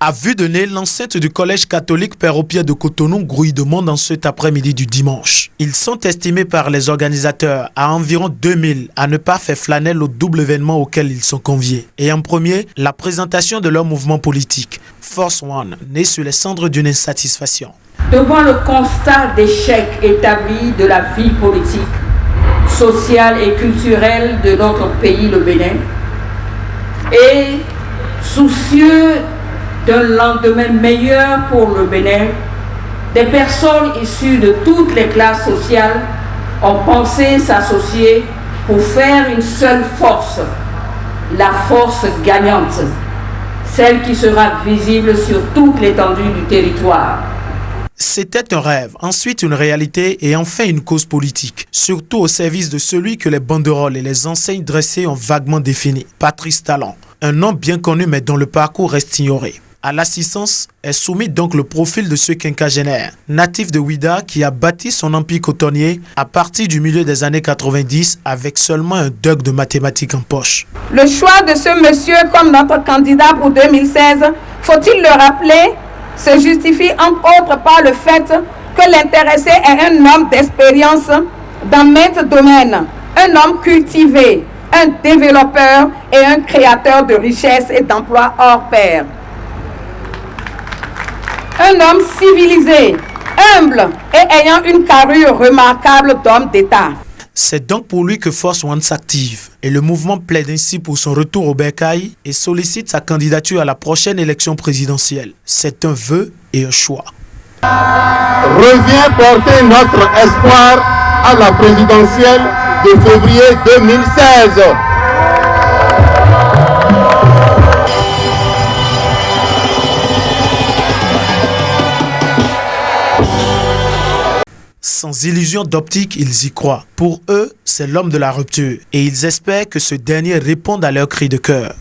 À vue de nez, l'enceinte du collège catholique Père au Pied de Cotonou grouille de monde en cet après-midi du dimanche. Ils sont estimés par les organisateurs à environ 2000 à ne pas faire flanelle au double événement auquel ils sont conviés. Et en premier, la présentation de leur mouvement politique, Force One, né sur les cendres d'une insatisfaction. Devant le constat d'échec établi de la vie politique, sociale et culturelle de notre pays, le Bénin, et soucieux d'un lendemain meilleur pour le Bénin, des personnes issues de toutes les classes sociales ont pensé s'associer pour faire une seule force, la force gagnante, celle qui sera visible sur toute l'étendue du territoire. C'était un rêve, ensuite une réalité et enfin une cause politique, surtout au service de celui que les banderoles et les enseignes dressées ont vaguement défini, Patrice Talon, un nom bien connu mais dont le parcours reste ignoré. À l'assistance est soumis donc le profil de ce quinquagénaire, natif de Ouida qui a bâti son empire cotonnier à partir du milieu des années 90 avec seulement un doc de mathématiques en poche. Le choix de ce monsieur comme notre candidat pour 2016, faut-il le rappeler, se justifie entre autres par le fait que l'intéressé est un homme d'expérience dans maintes domaines, un homme cultivé, un développeur et un créateur de richesses et d'emplois hors pair. Un homme civilisé, humble et ayant une carrure remarquable d'homme d'État. C'est donc pour lui que Force One s'active et le mouvement plaide ainsi pour son retour au bercail et sollicite sa candidature à la prochaine élection présidentielle. C'est un vœu et un choix. Revient porter notre espoir à la présidentielle de février 2016. Sans illusion d'optique, ils y croient. Pour eux, c'est l'homme de la rupture et ils espèrent que ce dernier réponde à leur cri de cœur.